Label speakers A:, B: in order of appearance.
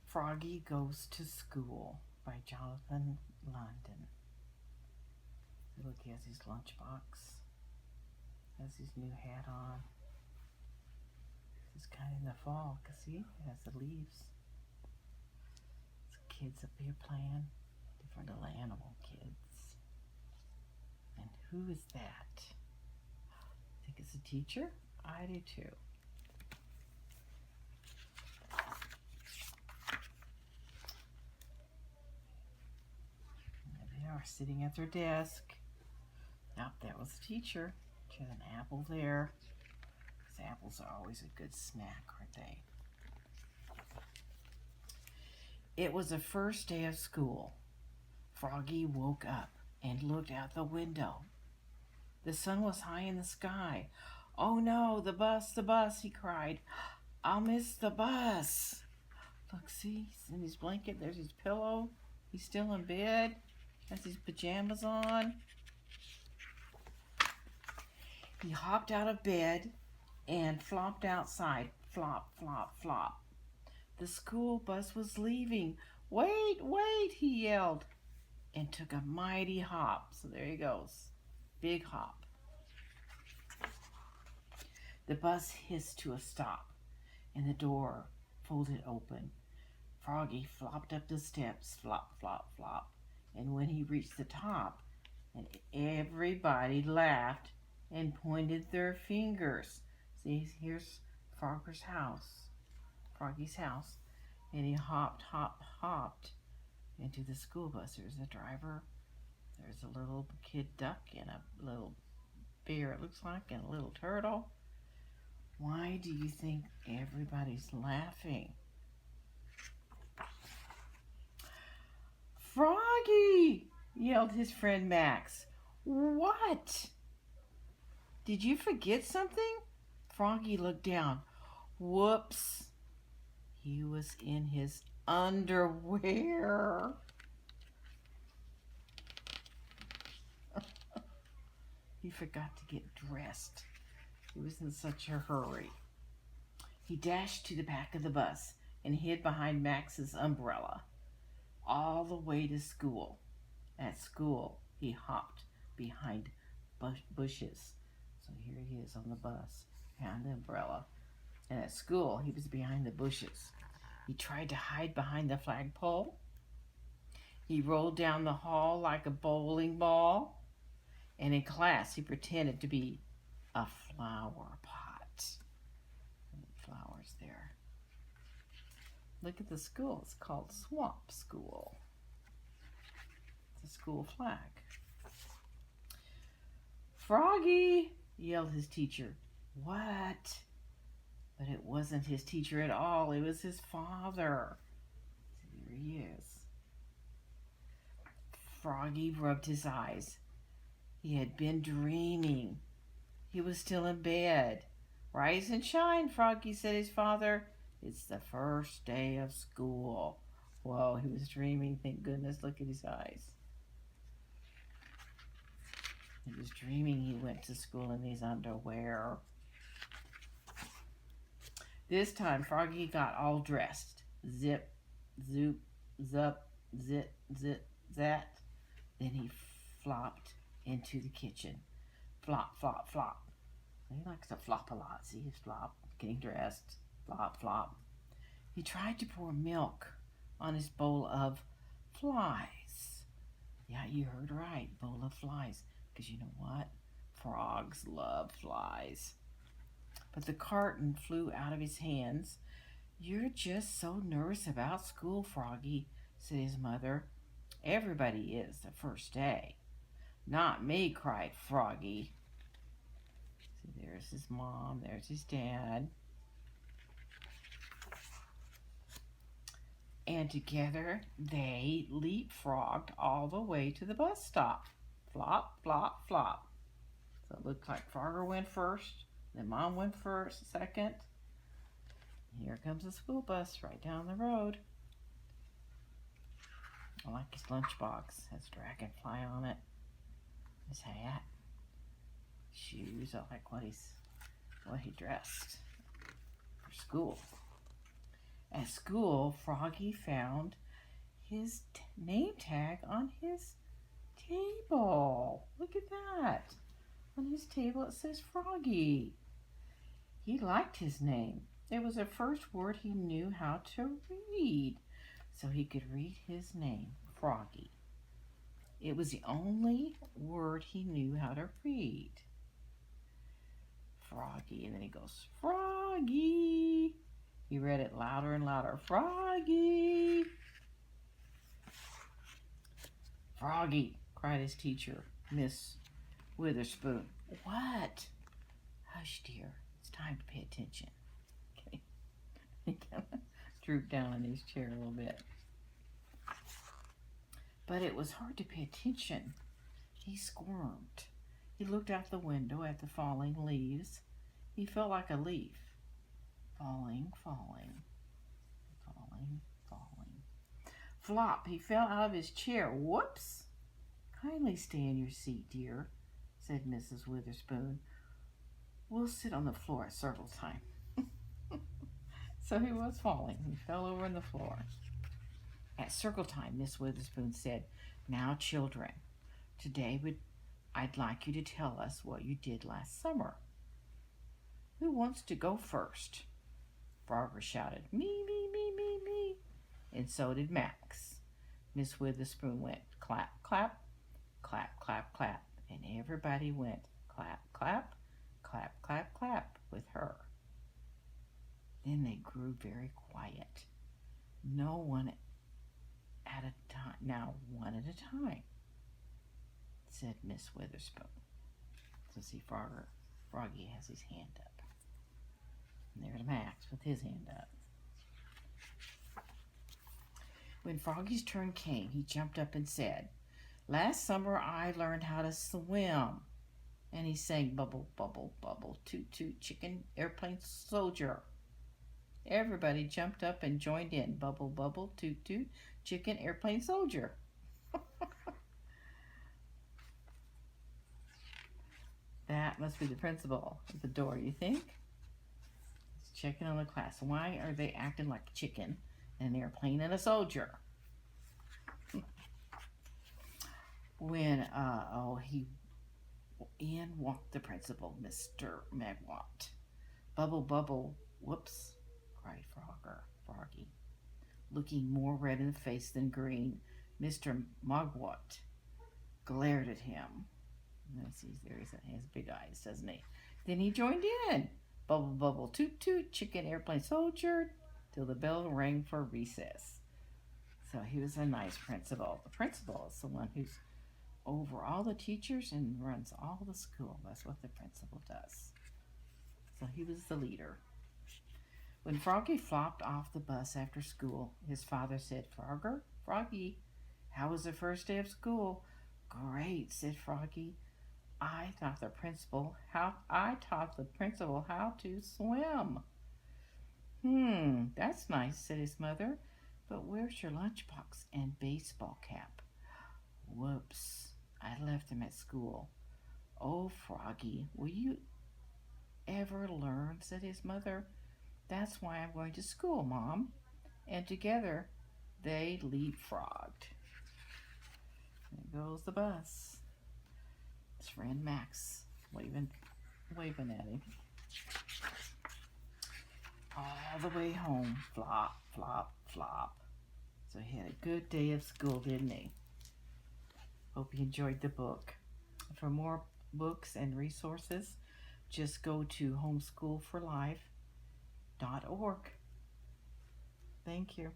A: Froggy Goes to School by Jonathan London. Look, he has his lunchbox, has his new hat on. It's kind of in the fall, cause see, it has the leaves. There's kids up here playing, different little animal kids. And who is that? I think it's a teacher? I do too. They are sitting at their desk. Yep, that was the teacher. She had an apple there. Because apples are always a good snack, aren't they? It was the first day of school. Froggy woke up and looked out the window. The sun was high in the sky. "Oh no, the bus," he cried. "I'll miss the bus." Look, see, he's in his blanket. There's his pillow. He's still in bed. Has his pajamas on. He hopped out of bed and flopped outside. Flop, flop, flop. The school bus was leaving. "Wait, wait," he yelled, and took a mighty hop. So there he goes. Big hop. The bus hissed to a stop, and the door folded open. Froggy flopped up the steps, flop, flop, flop. And when he reached the top, and everybody laughed and pointed their fingers. See, here's Froggy's house. And he hopped into the school bus. There's the driver. There's a little kid duck and a little bear, it looks like, and a little turtle. Why do you think everybody's laughing? "Froggy!" yelled his friend Max. "What? Did you forget something?" Froggy looked down. Whoops. He was in his underwear. He forgot to get dressed. He was in such a hurry. He dashed to the back of the bus and hid behind Max's umbrella. All the way to school. At school, he hopped behind bushes. So here he is on the bus, behind the umbrella. And at school, he was behind the bushes. He tried to hide behind the flagpole. He rolled down the hall like a bowling ball. And in class, he pretended to be a flower pot. Flowers there. Look at the school. It's called Swamp School. It's a school flag. "Froggy!" yelled his teacher. "What?" But it wasn't his teacher at all. It was his father. So there he is. Froggy rubbed his eyes. He had been dreaming. He was still in bed. "Rise and shine, Froggy," said his father. "It's the first day of school." Whoa, he was dreaming. Thank goodness. Look at his eyes. He was dreaming he went to school in his underwear. This time, Froggy got all dressed. Zip, zoop, zup, zit, zit, zat. Then he flopped into the kitchen. Flop, flop, flop. He likes to flop a lot. See his flop, getting dressed. Flop, flop. He tried to pour milk on his bowl of flies. Yeah, you heard right, bowl of flies. Because you know what? Frogs love flies. But the carton flew out of his hands. "You're just so nervous about school, Froggy," said his mother. "Everybody is the first day." "Not me," cried Froggy. See, there's his mom, there's his dad. And together they leapfrogged all the way to the bus stop. Flop, flop, flop. So it looked like Frogger went first, then Mom went first, second. Here comes the school bus right down the road. I like his lunchbox. Has a dragonfly on it. His hat. Shoes. I like what he dressed for school. At school, Froggy found his name tag on his table. Look at that. On his table it says Froggy. He liked his name. It was the first word he knew how to read. So he could read his name, Froggy. It was the only word he knew how to read. Froggy. And then he goes, Froggy. He read it louder and louder. Froggy. Froggy, cried his teacher, Miss Witherspoon. What? Hush, dear. It's time to pay attention. Okay. He kind of drooped down in his chair a little bit. But it was hard to pay attention. He squirmed. He looked out the window at the falling leaves. He felt like a leaf. Falling, falling, falling, falling. Flop, he fell out of his chair. Whoops! Kindly stay in your seat, dear, said Mrs. Witherspoon. We'll sit on the floor at circle time. So he was falling. He fell over on the floor. At circle time, Miss Witherspoon said, Now, children, today I'd like you to tell us what you did last summer. Who wants to go first? Frogger shouted, Me, me, me, me, me. And so did Max. Miss Witherspoon went clap, clap, clap, clap, clap. And everybody went clap, clap, clap, clap, clap with her. Then they grew very quiet. No one at a time, now one at a time, said Miss Witherspoon. So see, Froggy has his hand up. And there's Max with his hand up. When Froggy's turn came, he jumped up and said, Last summer I learned how to swim. And he sang, Bubble, bubble, bubble, toot, toot, chicken, airplane, soldier. Everybody jumped up and joined in. Bubble, bubble, toot, toot, chicken, airplane, soldier. That must be the principal at the door, you think? He's checking on the class. Why are they acting like a chicken, an airplane, and a soldier? When, in walked the principal, Mr. Magwat. Bubble, bubble, whoops, cried Froggy. Looking more red in the face than green, Mr. Magwat glared at him. Let's see, he has big eyes, doesn't he? Then he joined in. Bubble, bubble, toot, toot, chicken, airplane, soldier, till the bell rang for recess. So he was a nice principal. The principal is the one who's over all the teachers and runs all the school. That's what the principal does. So he was the leader. When Froggy flopped off the bus after school, his father said, Froggy, how was the first day of school? Great, said Froggy. I taught the principal how to swim. That's nice, said his mother. But where's your lunchbox and baseball cap? Whoops, I left them at school. Oh, Froggy, will you ever learn, said his mother. That's why I'm going to school, Mom. And together they leapfrogged. There goes the bus. His friend Max waving at him. All the way home, flop, flop, flop. So he had a good day of school, didn't he? Hope you enjoyed the book. For more books and resources, just go to homeschoolforlife.org. Thank you.